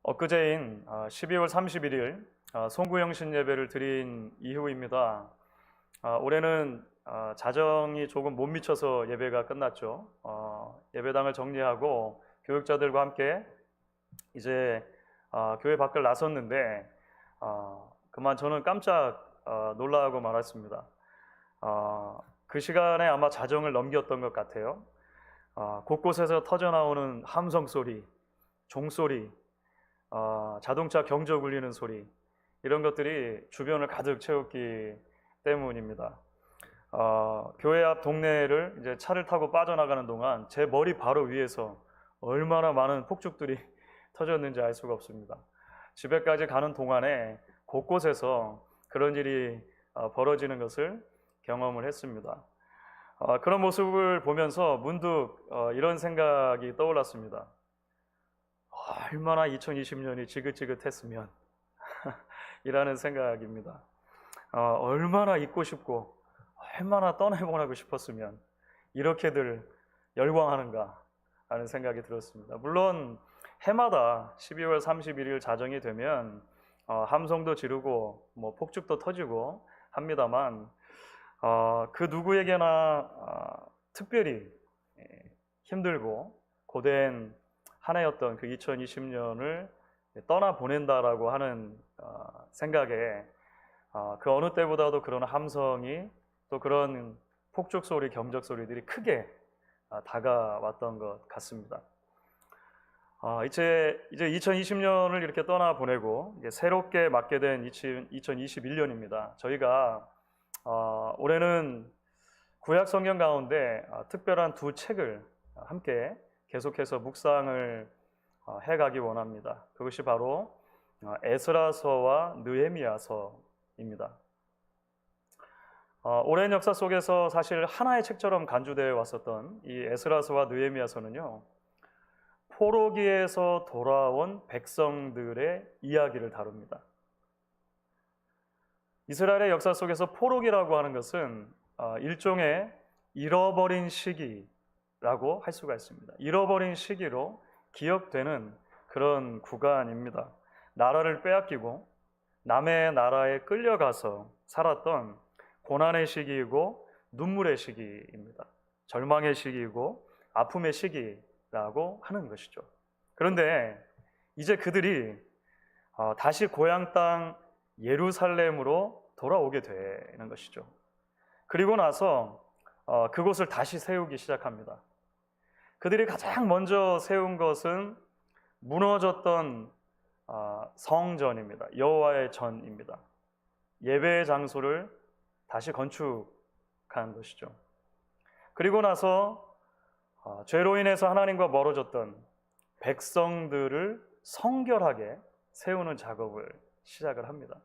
엊그제인 12월 31일 송구영신 예배를 드린 이후입니다. 올해는 자정이 조금 못 미쳐서 예배가 끝났죠. 예배당을 정리하고 교육자들과 함께 이제 교회 밖을 나섰는데 그만 저는 깜짝 놀라고 말았습니다. 그 시간에 아마 자정을 넘겼던 것 같아요. 곳곳에서 터져나오는 함성 소리, 종소리, 자동차 경적 울리는 소리, 이런 것들이 주변을 가득 채웠기 때문입니다. 교회 앞 동네를 이제 차를 타고 빠져나가는 동안 제 머리 바로 위에서 얼마나 많은 폭죽들이 터졌는지 알 수가 없습니다. 집에까지 가는 동안에 곳곳에서 그런 일이 벌어지는 것을 경험을 했습니다. 그런 모습을 보면서 문득 이런 생각이 떠올랐습니다. 얼마나 2020년이 지긋지긋했으면 이라는 생각입니다. 얼마나 잊고 싶고 얼마나 떠내보내고 싶었으면 이렇게들 열광하는가 하는 생각이 들었습니다. 물론 해마다 12월 31일 자정이 되면 함성도 지르고 폭죽도 터지고 합니다만 그 누구에게나 특별히 힘들고 고된 한 해였던 그 2020년을 떠나보낸다라고 하는 생각에 그 어느 때보다도 그런 함성이 또 그런 폭죽 소리, 경적 소리들이 크게 다가왔던 것 같습니다. 이제 2020년을 이렇게 떠나보내고 이제 새롭게 맞게 된 2021년입니다. 저희가 올해는 구약 성경 가운데 특별한 두 책을 함께 계속해서 묵상을 해가기 원합니다. 그것이 바로 에스라서와 느헤미야서입니다. 오랜 역사 속에서 사실 하나의 책처럼 간주되어 왔었던 이 에스라서와 느헤미야서는요, 포로기에서 돌아온 백성들의 이야기를 다룹니다. 이스라엘의 역사 속에서 포로기라고 하는 것은 일종의 잃어버린 시기라고 할 수가 있습니다. 잃어버린 시기로 기억되는 그런 구간입니다. 나라를 빼앗기고 남의 나라에 끌려가서 살았던 고난의 시기이고 눈물의 시기입니다. 절망의 시기이고 아픔의 시기라고 하는 것이죠. 그런데 이제 그들이 다시 고향 땅 예루살렘으로 돌아오게 되는 것이죠. 그리고 나서 그곳을 다시 세우기 시작합니다. 그들이 가장 먼저 세운 것은 무너졌던 성전입니다. 여호와의 전입니다. 예배의 장소를 다시 건축한 것이죠. 그리고 나서 죄로 인해서 하나님과 멀어졌던 백성들을 성결하게 세우는 작업을 시작을 합니다.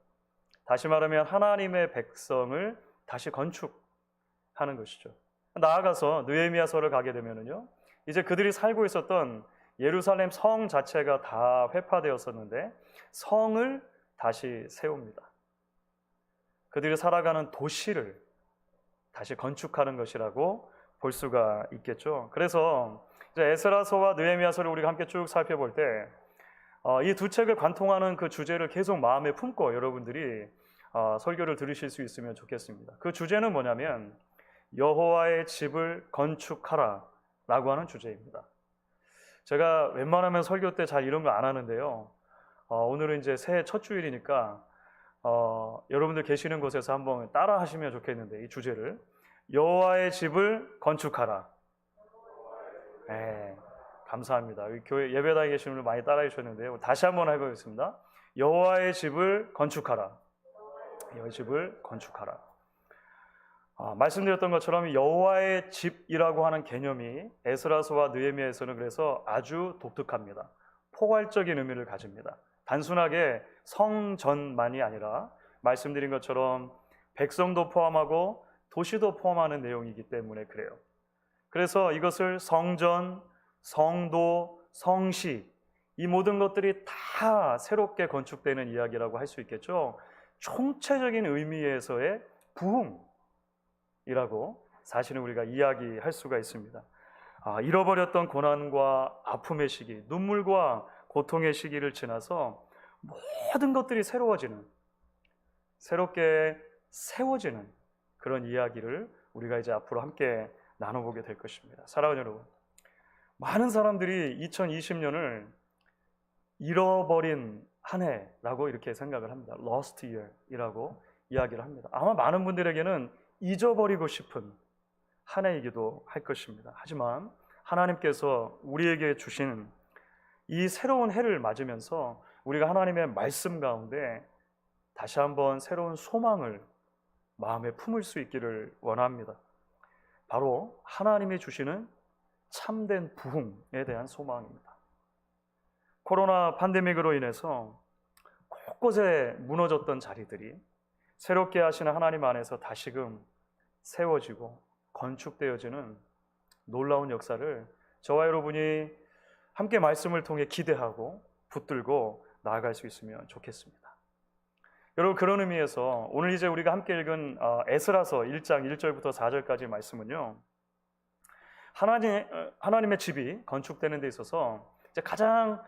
다시 말하면 하나님의 백성을 다시 건축하는 것이죠. 나아가서 느헤미야서를 가게 되면은요, 이제 그들이 살고 있었던 예루살렘 성 자체가 다 회파되었었는데 성을 다시 세웁니다. 그들이 살아가는 도시를 다시 건축하는 것이라고 볼 수가 있겠죠. 그래서 이제 에스라서와 느헤미야서를 우리가 함께 쭉 살펴볼 때 이 두 책을 관통하는 그 주제를 계속 마음에 품고 여러분들이 설교를 들으실 수 있으면 좋겠습니다. 그 주제는 뭐냐면 여호와의 집을 건축하라 라고 하는 주제입니다. 제가 웬만하면 설교 때 잘 이런 거 안 하는데요, 오늘은 이제 새해 첫 주일이니까 여러분들 계시는 곳에서 한번 따라 하시면 좋겠는데, 이 주제를 여호와의 집을 건축하라. 네, 감사합니다. 교회 예배당에 계시는 분들 많이 따라해 주셨는데요, 다시 한번 해보겠습니다. 여호와의 집을 건축하라. 여호와의 집을 건축하라. 말씀드렸던 것처럼 여호와의 집이라고 하는 개념이 에스라서와 느헤미야에서는 그래서 아주 독특합니다. 포괄적인 의미를 가집니다. 단순하게 성전만이 아니라 말씀드린 것처럼 백성도 포함하고 도시도 포함하는 내용이기 때문에 그래요. 그래서 이것을 성전, 성도, 성시, 이 모든 것들이 다 새롭게 건축되는 이야기라고 할 수 있겠죠. 총체적인 의미에서의 부흥이라고 사실은 우리가 이야기할 수가 있습니다. 잃어버렸던 고난과 아픔의 시기, 눈물과 고통의 시기를 지나서 모든 것들이 새롭게 세워지는 그런 이야기를 우리가 이제 앞으로 함께 나눠보게 될 것입니다. 사랑하는 여러분, 많은 사람들이 2020년을 잃어버린 한 해라고 이렇게 생각을 합니다. Lost year이라고 이야기를 합니다. 아마 많은 분들에게는 잊어버리고 싶은 한 해이기도 할 것입니다. 하지만 하나님께서 우리에게 주신 이 새로운 해를 맞으면서 우리가 하나님의 말씀 가운데 다시 한번 새로운 소망을 마음에 품을 수 있기를 원합니다. 바로 하나님이 주시는 참된 부흥에 대한 소망입니다. 코로나 팬데믹으로 인해서 곳곳에 무너졌던 자리들이 새롭게 하시는 하나님 안에서 다시금 세워지고 건축되어지는 놀라운 역사를 저와 여러분이 함께 말씀을 통해 기대하고 붙들고 나아갈 수 있으면 좋겠습니다. 여러분, 그런 의미에서 오늘 이제 우리가 함께 읽은 에스라서 1장 1절부터 4절까지 말씀은요, 하나님의 집이 건축되는 데 있어서 이제 가장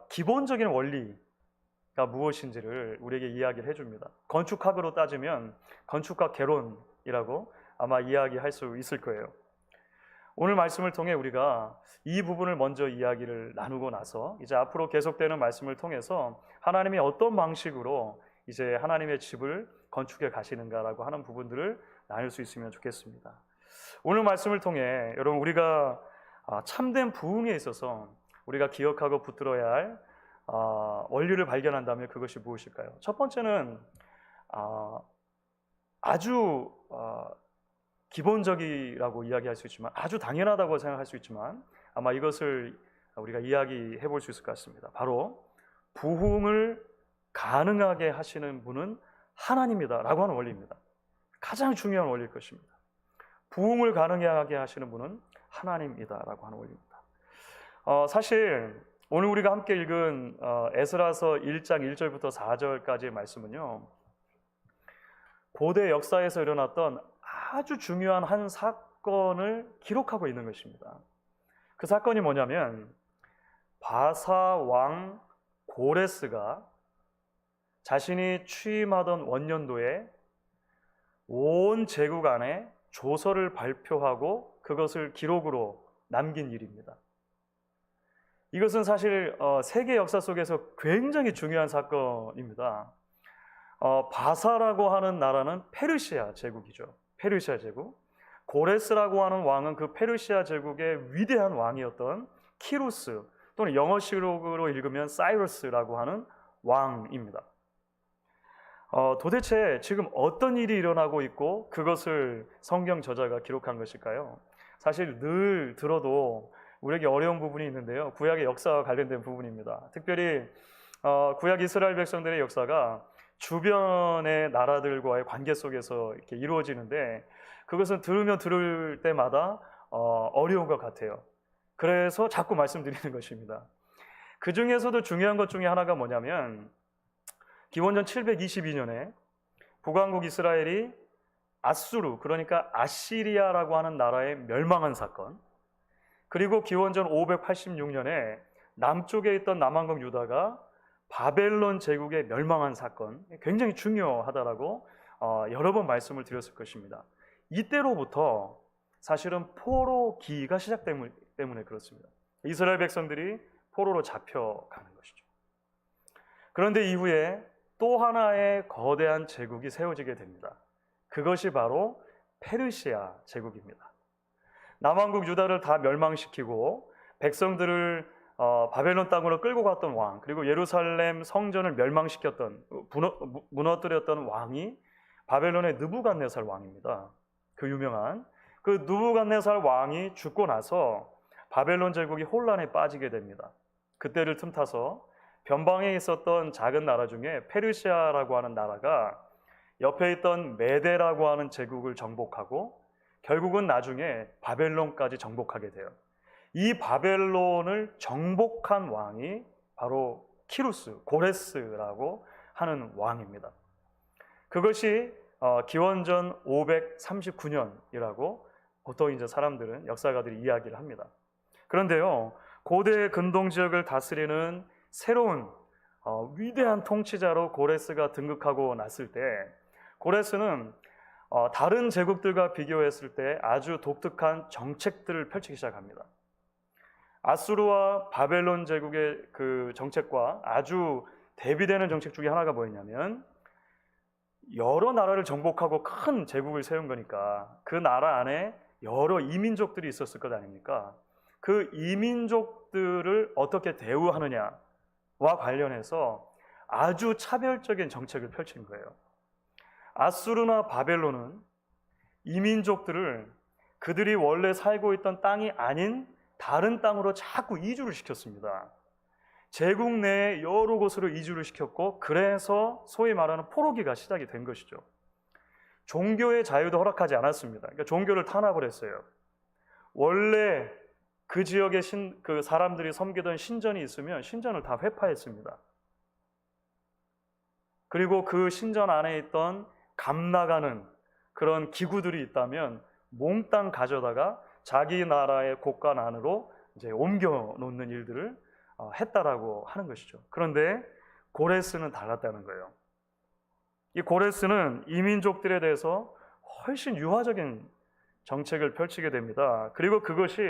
기본적인 원리가 무엇인지를 우리에게 이야기를 해줍니다. 건축학으로 따지면 건축학 개론이라고 아마 이야기할 수 있을 거예요. 오늘 말씀을 통해 우리가 이 부분을 먼저 이야기를 나누고 나서 이제 앞으로 계속되는 말씀을 통해서 하나님이 어떤 방식으로 이제 하나님의 집을 건축해 가시는가라고 하는 부분들을 나눌 수 있으면 좋겠습니다. 오늘 말씀을 통해 여러분, 우리가 참된 부흥에 있어서 우리가 기억하고 붙들어야 할 원리를 발견한다면 그것이 무엇일까요? 첫 번째는 아주 기본적이라고 이야기할 수 있지만, 아주 당연하다고 생각할 수 있지만 아마 이것을 우리가 이야기해 볼 수 있을 것 같습니다. 바로 부흥을 가능하게 하시는 분은 하나님이다라고 하는 원리입니다. 가장 중요한 원리일 것입니다. 부흥을 가능하게 하시는 분은 하나님이다라고 하는 원리입니다. 사실 오늘 우리가 함께 읽은 에스라서 1장 1절부터 4절까지의 말씀은요, 고대 역사에서 일어났던 아주 중요한 한 사건을 기록하고 있는 것입니다. 그 사건이 뭐냐면, 바사 왕 고레스가 자신이 취임하던 원년도에 온 제국 안에 조서를 발표하고 그것을 기록으로 남긴 일입니다. 이것은 사실 세계 역사 속에서 굉장히 중요한 사건입니다. 바사라고 하는 나라는 페르시아 제국이죠. 페르시아 제국. 고레스라고 하는 왕은 그 페르시아 제국의 위대한 왕이었던 키루스, 또는 영어식으로 읽으면 사이러스라고 하는 왕입니다. 도대체 지금 어떤 일이 일어나고 있고 그것을 성경 저자가 기록한 것일까요? 사실 늘 들어도 우리에게 어려운 부분이 있는데요, 구약의 역사와 관련된 부분입니다. 특별히 구약 이스라엘 백성들의 역사가 주변의 나라들과의 관계 속에서 이렇게 이루어지는데, 그것은 들을 때마다 어려운 것 같아요. 그래서 자꾸 말씀드리는 것입니다. 그 중에서도 중요한 것 중에 하나가 뭐냐면, 기원전 722년에 북왕국 이스라엘이 아수르, 그러니까 아시리아라고 하는 나라에 멸망한 사건, 그리고 기원전 586년에 남쪽에 있던 남왕국 유다가 바벨론 제국에 멸망한 사건, 굉장히 중요하다라고 여러 번 말씀을 드렸을 것입니다. 이때로부터 사실은 포로기가 시작되기 때문에 그렇습니다. 이스라엘 백성들이 포로로 잡혀가는 것이죠. 그런데 이후에 또 하나의 거대한 제국이 세워지게 됩니다. 그것이 바로 페르시아 제국입니다. 남왕국 유다를 다 멸망시키고 백성들을 바벨론 땅으로 끌고 갔던 왕, 그리고 예루살렘 성전을 멸망시켰던, 무너뜨렸던 왕이 바벨론의 느부갓네살 왕입니다. 그 유명한 그 느부갓네살 왕이 죽고 나서 바벨론 제국이 혼란에 빠지게 됩니다. 그때를 틈타서 변방에 있었던 작은 나라 중에 페르시아라고 하는 나라가 옆에 있던 메데라고 하는 제국을 정복하고 결국은 나중에 바벨론까지 정복하게 돼요. 이 바벨론을 정복한 왕이 바로 키루스, 고레스라고 하는 왕입니다. 그것이 기원전 539년이라고 보통 이제 사람들은, 역사가들이 이야기를 합니다. 그런데요, 고대 근동 지역을 다스리는 새로운 위대한 통치자로 고레스가 등극하고 났을 때, 고레스는 다른 제국들과 비교했을 때 아주 독특한 정책들을 펼치기 시작합니다. 아수르와 바벨론 제국의 그 정책과 아주 대비되는 정책 중에 하나가 뭐였냐면, 여러 나라를 정복하고 큰 제국을 세운 거니까 그 나라 안에 여러 이민족들이 있었을 것 아닙니까? 그 이민족들을 어떻게 대우하느냐와 관련해서 아주 차별적인 정책을 펼친 거예요. 아수르나 바벨론은 이민족들을 그들이 원래 살고 있던 땅이 아닌 다른 땅으로 자꾸 이주를 시켰습니다. 제국 내에 여러 곳으로 이주를 시켰고, 그래서 소위 말하는 포로기가 시작이 된 것이죠. 종교의 자유도 허락하지 않았습니다. 그러니까 종교를 탄압을 했어요. 원래 그 지역의 그 사람들이 섬기던 신전이 있으면 신전을 다 회파했습니다. 그리고 그 신전 안에 있던 감 나가는 그런 기구들이 있다면 몽땅 가져다가 자기 나라의 곳간 안으로 이제 옮겨 놓는 일들을 했다라고 하는 것이죠. 그런데 고레스는 달랐다는 거예요. 이 고레스는 이민족들에 대해서 훨씬 유화적인 정책을 펼치게 됩니다. 그리고 그것이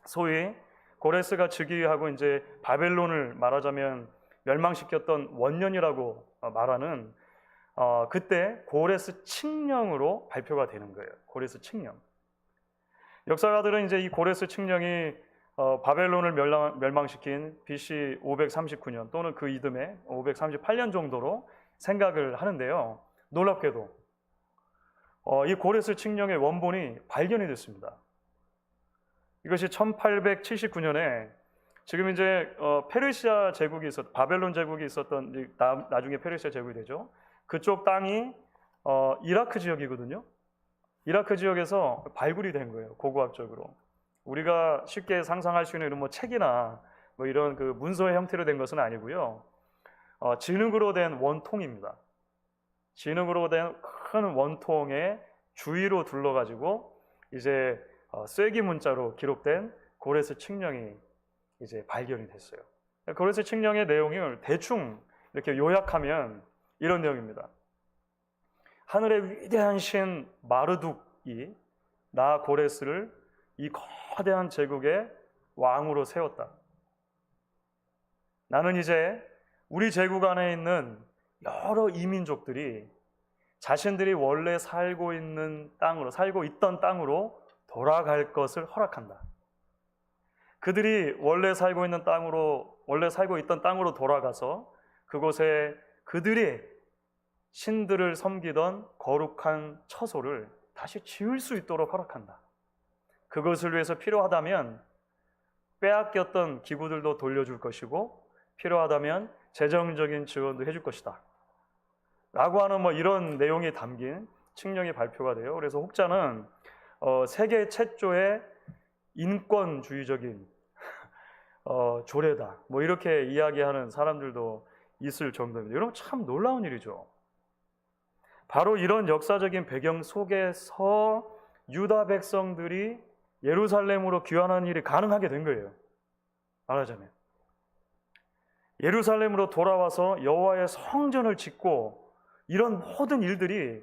소위 고레스가 즉위하고 이제 바벨론을 말하자면 멸망시켰던 원년이라고 말하는 그때 고레스 칙령으로 발표가 되는 거예요. 고레스 칙령. 역사가들은 이제 이 고레스 칙령이 바벨론을 멸망시킨 BC 539년 또는 그 이듬해 538년 정도로 생각을 하는데요. 놀랍게도 이 고레스 칙령의 원본이 발견이 됐습니다. 이것이 1879년에 지금 이제 페르시아 제국이 바벨론 제국이 있었던, 나중에 페르시아 제국이 되죠. 그쪽 땅이 이라크 지역이거든요. 이라크 지역에서 발굴이 된 거예요. 고고학적으로. 우리가 쉽게 상상할 수 있는 이런 뭐 책이나 뭐 이런 그 문서의 형태로 된 것은 아니고요. 진흙으로 된 원통입니다. 진흙으로 된 큰 원통에 주위로 둘러가지고 이제 쐐기 문자로 기록된 고레스 칙령이 이제 발견이 됐어요. 고레스 칙령의 내용을 대충 이렇게 요약하면 이런 내용입니다. 하늘의 위대한 신 마르둑이 나 고레스를 이 거대한 제국의 왕으로 세웠다. 나는 이제 우리 제국 안에 있는 여러 이민족들이 자신들이 원래 살고 있던 땅으로 돌아갈 것을 허락한다. 그들이 원래 살고 있던 땅으로 돌아가서 그곳에 그들이 신들을 섬기던 거룩한 처소를 다시 지을 수 있도록 허락한다. 그것을 위해서 필요하다면 빼앗겼던 기구들도 돌려줄 것이고, 필요하다면 재정적인 지원도 해줄 것이다 라고 하는 이런 내용이 담긴 칙령이 발표가 돼요. 그래서 혹자는 세계 최초의 인권주의적인 조례다 이렇게 이야기하는 사람들도 있을 정도입니다. 여러분, 참 놀라운 일이죠. 바로 이런 역사적인 배경 속에서 유다 백성들이 예루살렘으로 귀환하는 일이 가능하게 된 거예요. 말하자면 예루살렘으로 돌아와서 여호와의 성전을 짓고, 이런 모든 일들이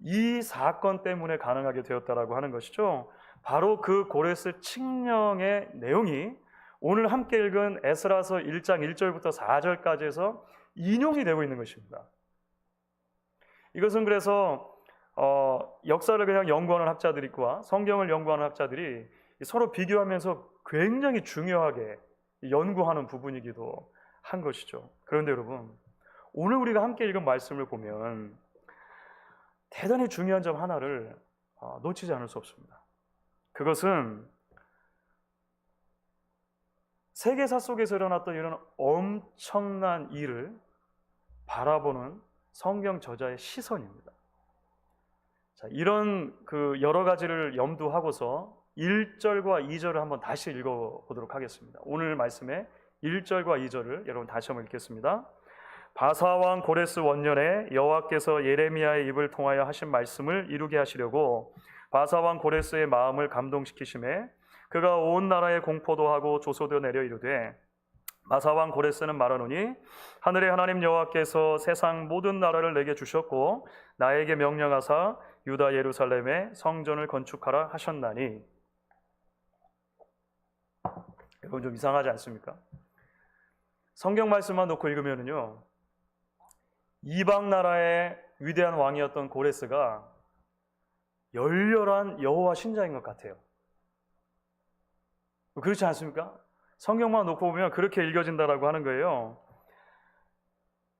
이 사건 때문에 가능하게 되었다라고 하는 것이죠. 바로 그 고레스 칙령의 내용이 오늘 함께 읽은 에스라서 1장 1절부터 4절까지에서 인용이 되고 있는 것입니다. 이것은 그래서 역사를 그냥 연구하는 학자들과 성경을 연구하는 학자들이 서로 비교하면서 굉장히 중요하게 연구하는 부분이기도 한 것이죠. 그런데 여러분, 오늘 우리가 함께 읽은 말씀을 보면 대단히 중요한 점 하나를 놓치지 않을 수 없습니다. 그것은 세계사 속에서 일어났던 이런 엄청난 일을 바라보는 성경 저자의 시선입니다. 자, 이런 그 여러 가지를 염두하고서 1절과 2절을 한번 다시 읽어보도록 하겠습니다. 오늘 말씀의 1절과 2절을 여러분 다시 한번 읽겠습니다. 바사왕 고레스 원년에 여호와께서 예레미야의 입을 통하여 하신 말씀을 이루게 하시려고 바사왕 고레스의 마음을 감동시키심에 그가 온 나라에 공포도 하고 조소도 내려 이르되 마사왕 고레스는 말하노니 하늘의 하나님 여호와께서 세상 모든 나라를 내게 주셨고 나에게 명령하사 유다 예루살렘에 성전을 건축하라 하셨나니. 이건 좀 이상하지 않습니까? 성경 말씀만 놓고 읽으면요, 이방 나라의 위대한 왕이었던 고레스가 열렬한 여호와 신자인 것 같아요. 그렇지 않습니까? 성경만 놓고 보면 그렇게 읽어진다라고 하는 거예요.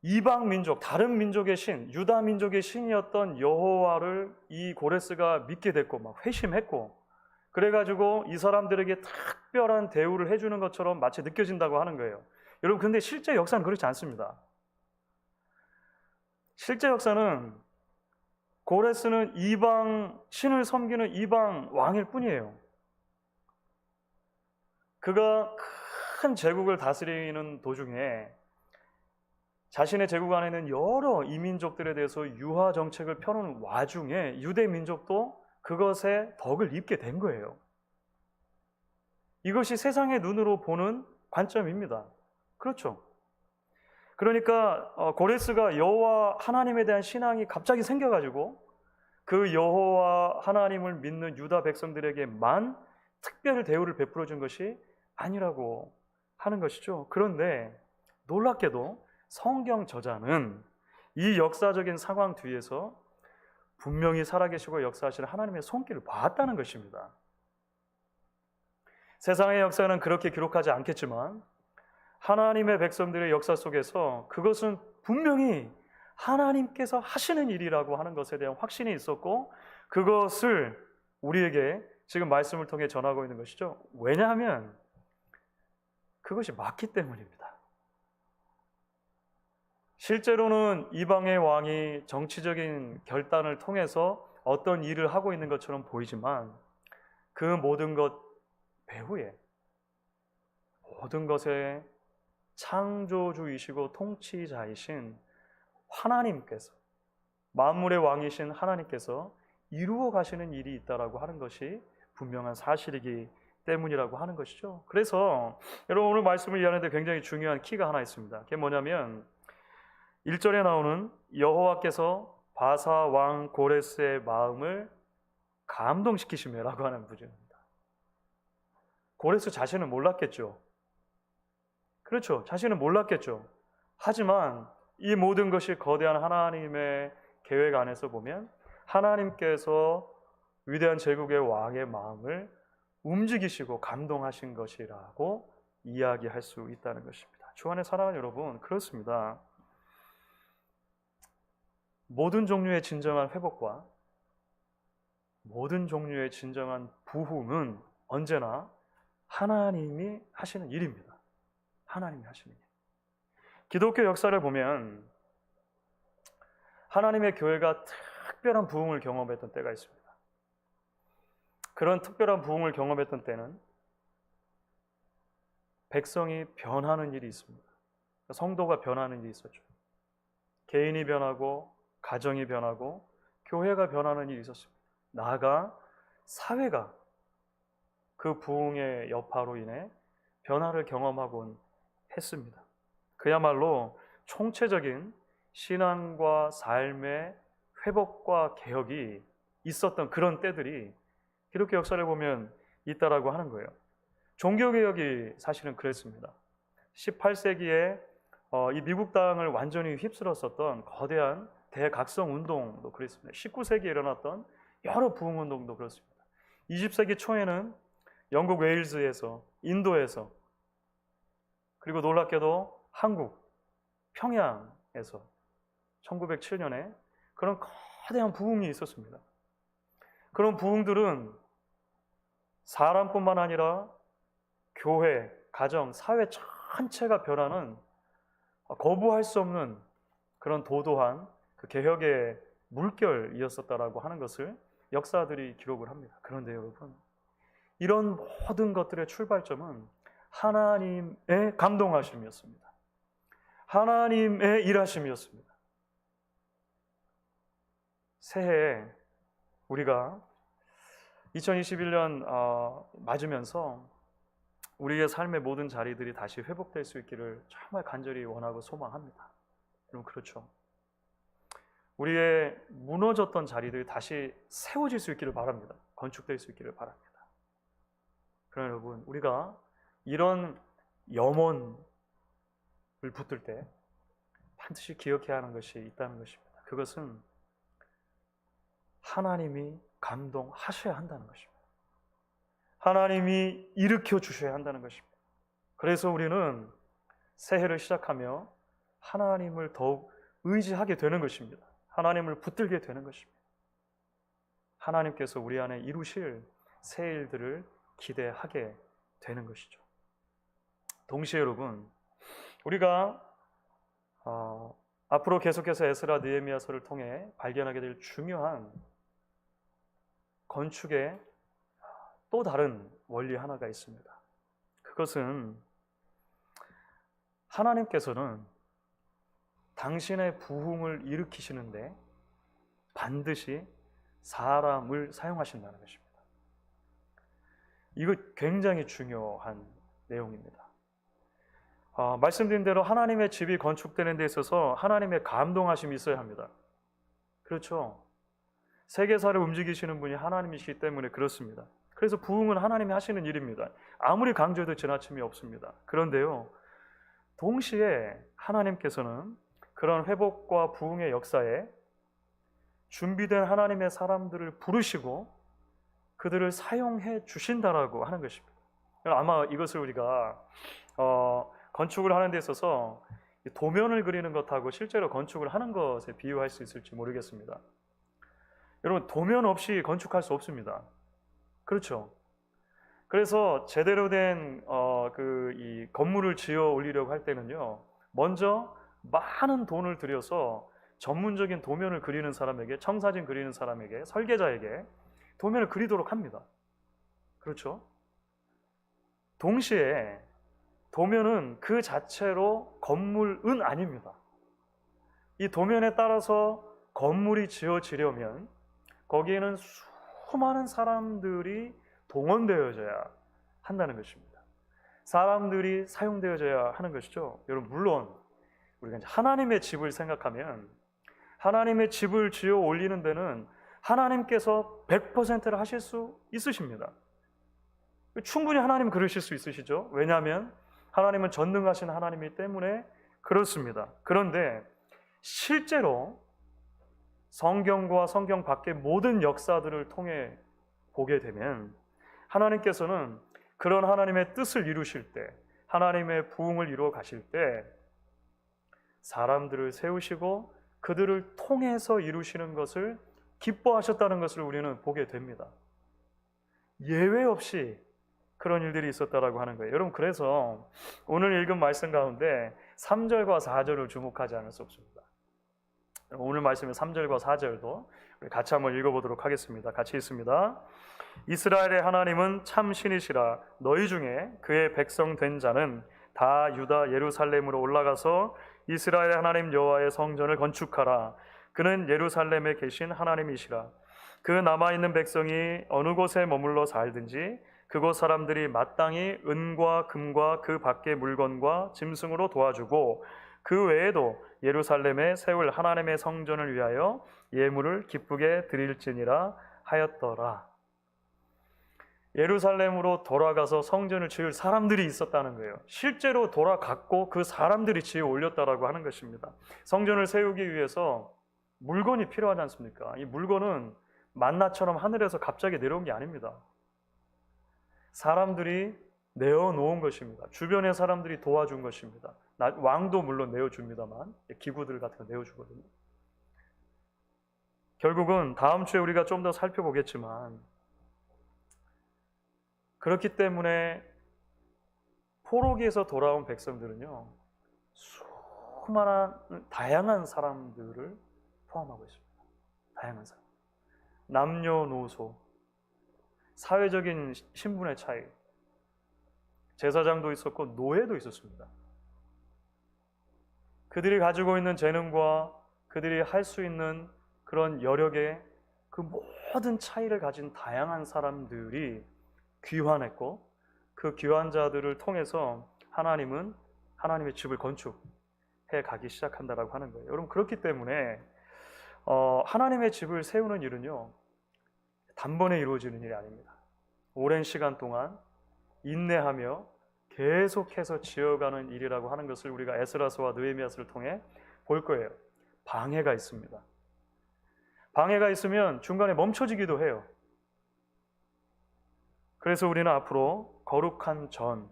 이방 민족, 다른 민족의 신, 유다 민족의 신이었던 여호와를 이 고레스가 믿게 됐고 막 회심했고, 그래가지고 이 사람들에게 특별한 대우를 해주는 것처럼 마치 느껴진다고 하는 거예요. 여러분, 근데 실제 역사는 그렇지 않습니다. 실제 역사는 고레스는 이방 신을 섬기는 이방 왕일 뿐이에요. 그가 큰 제국을 다스리는 도중에 자신의 제국 안에는 여러 이민족들에 대해서 유화 정책을 펴놓은 와중에 유대 민족도 그것에 덕을 입게 된 거예요. 이것이 세상의 눈으로 보는 관점입니다. 그렇죠? 그러니까 고레스가 여호와 하나님에 대한 신앙이 갑자기 생겨가지고 그 여호와 하나님을 믿는 유다 백성들에게만 특별 대우를 베풀어 준 것이 아니라고 하는 것이죠. 그런데 놀랍게도 성경 저자는 이 역사적인 상황 뒤에서 분명히 살아계시고 역사하시는 하나님의 손길을 봤다는 것입니다. 세상의 역사는 그렇게 기록하지 않겠지만 하나님의 백성들의 역사 속에서 그것은 분명히 하나님께서 하시는 일이라고 하는 것에 대한 확신이 있었고, 그것을 우리에게 지금 말씀을 통해 전하고 있는 것이죠. 왜냐하면 그것이 맞기 때문입니다. 실제로는 이방의 왕이 정치적인 결단을 통해서 어떤 일을 하고 있는 것처럼 보이지만 그 모든 것 배후에 모든 것의 창조주이시고 통치자이신 하나님께서, 만물의 왕이신 하나님께서 이루어 가시는 일이 있다라고 하는 것이 분명한 사실이기 때문이라고 하는 것이죠. 그래서 여러분, 오늘 말씀을 이해하는데 굉장히 중요한 키가 하나 있습니다. 그게 뭐냐면 1절에 나오는 여호와께서 바사 왕 고레스의 마음을 감동시키시며라고 하는 부분입니다. 고레스 자신은 몰랐겠죠. 그렇죠. 자신은 몰랐겠죠. 하지만 이 모든 것이 거대한 하나님의 계획 안에서 보면 하나님께서 위대한 제국의 왕의 마음을 움직이시고 감동하신 것이라고 이야기할 수 있다는 것입니다. 주 안에 사랑하는 여러분, 그렇습니다. 모든 종류의 진정한 회복과 모든 종류의 진정한 부흥은 언제나 하나님이 하시는 일입니다. 하나님이 하시는 일. 기독교 역사를 보면 하나님의 교회가 특별한 부흥을 경험했던 때가 있습니다. 그런 특별한 부흥을 경험했던 때는 백성이 변하는 일이 있습니다. 성도가 변하는 일이 있었죠. 개인이 변하고 가정이 변하고 교회가 변하는 일이 있었습니다. 나아가 사회가 그 부흥의 여파로 인해 변화를 경험하곤 했습니다. 그야말로 총체적인 신앙과 삶의 회복과 개혁이 있었던 그런 때들이 기독교 역사를 보면 있다라고 하는 거예요. 종교개혁이 사실은 그랬습니다. 18세기에 이 미국 땅을 완전히 휩쓸었었던 거대한 대각성 운동도 그랬습니다. 19세기에 일어났던 여러 부흥 운동도 그렇습니다. 20세기 초에는 영국 웨일즈에서, 인도에서, 그리고 놀랍게도 한국 평양에서 1907년에 그런 거대한 부흥이 있었습니다. 그런 부흥들은 사람뿐만 아니라 교회, 가정, 사회 전체가 변하는 거부할 수 없는 그런 도도한 그 개혁의 물결이었었다라고 하는 것을 역사들이 기록을 합니다. 그런데 여러분, 이런 모든 것들의 출발점은 하나님의 감동하심이었습니다. 하나님의 일하심이었습니다. 새해에 우리가 2021년 맞으면서 우리의 삶의 모든 자리들이 다시 회복될 수 있기를 정말 간절히 원하고 소망합니다. 여러분 그렇죠? 우리의 무너졌던 자리들이 다시 세워질 수 있기를 바랍니다. 건축될 수 있기를 바랍니다. 그러나 여러분, 우리가 이런 염원을 붙들 때 반드시 기억해야 하는 것이 있다는 것입니다. 그것은 하나님이 감동하셔야 한다는 것입니다. 하나님이 일으켜 주셔야 한다는 것입니다. 그래서 우리는 새해를 시작하며 하나님을 더욱 의지하게 되는 것입니다. 하나님을 붙들게 되는 것입니다. 하나님께서 우리 안에 이루실 새 일들을 기대하게 되는 것이죠. 동시에 여러분, 우리가 앞으로 계속해서 에스라 느헤미야서를 통해 발견하게 될 중요한 건축의 또 다른 원리 하나가 있습니다. 그것은 하나님께서는 당신의 부흥을 일으키시는데 반드시 사람을 사용하신다는 것입니다. 이거 굉장히 중요한 내용입니다. 말씀드린 대로 하나님의 집이 건축되는 데 있어서 하나님의 감동하심이 있어야 합니다. 그렇죠? 세계사를 움직이시는 분이 하나님이시기 때문에 그렇습니다. 그래서 부흥은 하나님이 하시는 일입니다. 아무리 강조해도 지나침이 없습니다. 그런데요, 동시에 하나님께서는 그런 회복과 부흥의 역사에 준비된 하나님의 사람들을 부르시고 그들을 사용해 주신다라고 하는 것입니다. 아마 이것을 우리가 건축을 하는 데 있어서 도면을 그리는 것하고 실제로 건축을 하는 것에 비유할 수 있을지 모르겠습니다. 여러분, 도면 없이 건축할 수 없습니다. 그렇죠? 그래서 제대로 된 이 건물을 지어 올리려고 할 때는요, 먼저 많은 돈을 들여서 전문적인 도면을 그리는 사람에게, 청사진 그리는 사람에게, 설계자에게 도면을 그리도록 합니다. 그렇죠? 동시에 도면은 그 자체로 건물은 아닙니다. 이 도면에 따라서 건물이 지어지려면 거기에는 수많은 사람들이 동원되어져야 한다는 것입니다. 사람들이 사용되어져야 하는 것이죠. 여러분, 물론 우리가 이제 하나님의 집을 생각하면 하나님의 집을 지어 올리는 데는 하나님께서 100%를 하실 수 있으십니다. 충분히 하나님 그러실 수 있으시죠. 왜냐하면 하나님은 전능하신 하나님이기 때문에 그렇습니다. 그런데 실제로 성경과 성경 밖의 모든 역사들을 통해 보게 되면 하나님께서는 그런 하나님의 뜻을 이루실 때, 하나님의 부흥을 이루어 가실 때 사람들을 세우시고 그들을 통해서 이루시는 것을 기뻐하셨다는 것을 우리는 보게 됩니다. 예외 없이 그런 일들이 있었다라고 하는 거예요. 여러분, 그래서 오늘 읽은 말씀 가운데 3절과 4절을 주목하지 않을 수 없습니다. 오늘 말씀의 3절과 4절도 우리 같이 한번 읽어보도록 하겠습니다. 같이 읽습니다. 이스라엘의 하나님은 참 신이시라. 너희 중에 그의 백성 된 자는 다 유다 예루살렘으로 올라가서 이스라엘의 하나님 여호와의 성전을 건축하라. 그는 예루살렘에 계신 하나님이시라. 그 남아있는 백성이 어느 곳에 머물러 살든지 그곳 사람들이 마땅히 은과 금과 그 밖의 물건과 짐승으로 도와주고 그 외에도 예루살렘에 세울 하나님의 성전을 위하여 예물을 기쁘게 드릴지니라 하였더라. 예루살렘으로 돌아가서 성전을 지을 사람들이 있었다는 거예요. 실제로 돌아갔고 그 사람들이 지어 올렸다라고 하는 것입니다. 성전을 세우기 위해서 물건이 필요하지 않습니까? 이 물건은 만나처럼 하늘에서 갑자기 내려온 게 아닙니다. 사람들이 내어놓은 것입니다. 주변의 사람들이 도와준 것입니다. 왕도 물론 내어줍니다만 기구들 같은 거 내어주거든요. 결국은 다음 주에 우리가 좀 더 살펴보겠지만 그렇기 때문에 포로기에서 돌아온 백성들은요, 수많은 다양한 사람들을 포함하고 있습니다. 다양한 사람, 남녀노소, 사회적인 신분의 차이, 제사장도 있었고 노예도 있었습니다. 그들이 가지고 있는 재능과 그들이 할 수 있는 그런 여력에 그 모든 차이를 가진 다양한 사람들이 귀환했고 그 귀환자들을 통해서 하나님은 하나님의 집을 건축해 가기 시작한다라고 하는 거예요. 여러분 그렇기 때문에 하나님의 집을 세우는 일은요 단번에 이루어지는 일이 아닙니다. 오랜 시간 동안 인내하며 계속해서 지어가는 일이라고 하는 것을 우리가 에스라서와 느헤미야서를 통해 볼 거예요. 방해가 있습니다. 방해가 있으면 중간에 멈춰지기도 해요. 그래서 우리는 앞으로 거룩한 전,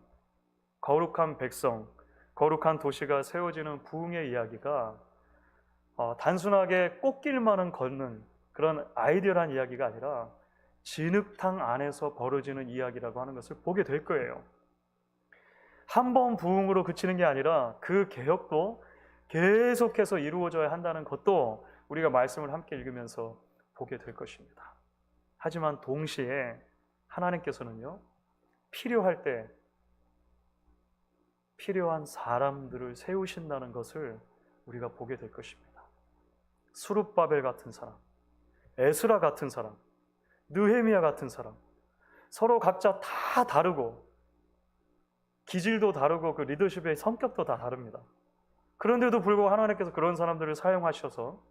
거룩한 백성, 거룩한 도시가 세워지는 부흥의 이야기가 단순하게 꽃길만은 걷는 그런 아이디어란 이야기가 아니라 진흙탕 안에서 벌어지는 이야기라고 하는 것을 보게 될 거예요. 한 번 부흥으로 그치는 게 아니라 그 개혁도 계속해서 이루어져야 한다는 것도 우리가 말씀을 함께 읽으면서 보게 될 것입니다. 하지만 동시에 하나님께서는요, 필요할 때 필요한 사람들을 세우신다는 것을 우리가 보게 될 것입니다. 스룹바벨 같은 사람, 에스라 같은 사람, 느헤미야 같은 사람, 서로 각자 다 다르고 기질도 다르고 그 리더십의 성격도 다 다릅니다. 그런데도 불구하고 하나님께서 그런 사람들을 사용하셔서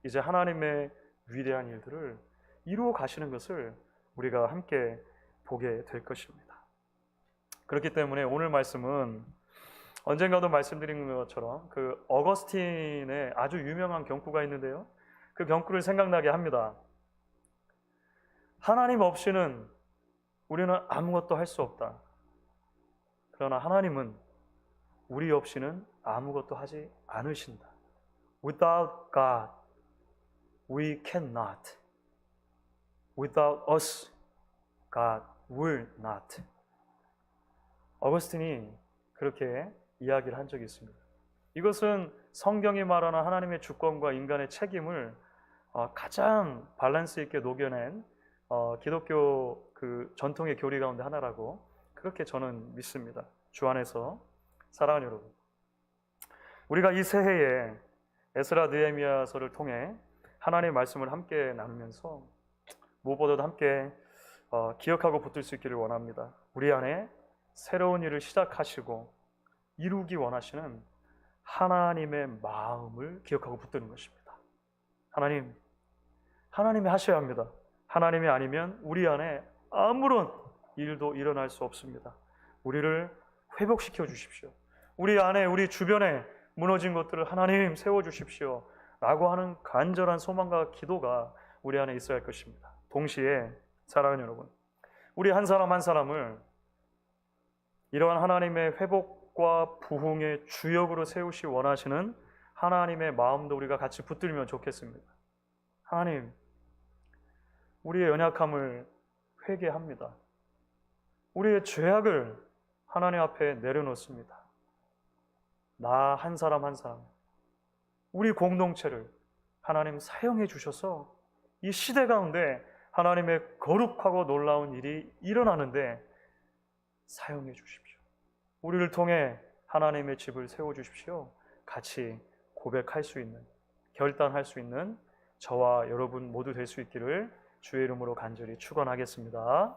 이제 하나님의 위대한 일들을 이루어 가시는 것을 우리가 함께 보게 될 것입니다. 그렇기 때문에 오늘 말씀은 언젠가도 말씀드린 것처럼 그 어거스틴의 아주 유명한 경구가 있는데요. 그 경구를 생각나게 합니다. 하나님 없이는 우리는 아무것도 할 수 없다. 그러나 하나님은 우리 없이는 아무것도 하지 않으신다. Without God, we cannot. Without us, God will not. 어거스틴이 그렇게 이야기를 한 적이 있습니다. 이것은 성경이 말하는 하나님의 주권과 인간의 책임을 가장 밸런스 있게 녹여낸 기독교 그 전통의 교리 가운데 하나라고 그렇게 저는 믿습니다. 주 안에서 사랑하는 여러분, 우리가 이 새해에 에스라 느헤미야서를 통해 하나님의 말씀을 함께 나누면서 무엇보다도 함께 기억하고 붙들 수 있기를 원합니다. 우리 안에 새로운 일을 시작하시고 이루기 원하시는 하나님의 마음을 기억하고 붙드는 것입니다. 하나님이 하셔야 합니다. 하나님이 아니면 우리 안에 아무런 일도 일어날 수 없습니다. 우리를 회복시켜 주십시오. 우리 안에, 우리 주변에 무너진 것들을 하나님 세워주십시오 라고 하는 간절한 소망과 기도가 우리 안에 있어야 할 것입니다. 동시에 사랑하는 여러분, 우리 한 사람 한 사람을 이러한 하나님의 회복과 부흥의 주역으로 세우시 원하시는 하나님의 마음도 우리가 같이 붙들면 좋겠습니다. 하나님, 우리의 연약함을 회개합니다. 우리의 죄악을 하나님 앞에 내려놓습니다. 나 한 사람 한 사람, 우리 공동체를 하나님 사용해 주셔서 이 시대 가운데 하나님의 거룩하고 놀라운 일이 일어나는데 사용해 주십시오. 우리를 통해 하나님의 집을 세워주십시오. 같이 고백할 수 있는, 결단할 수 있는 저와 여러분 모두 될 수 있기를 주의 이름으로 간절히 축원하겠습니다.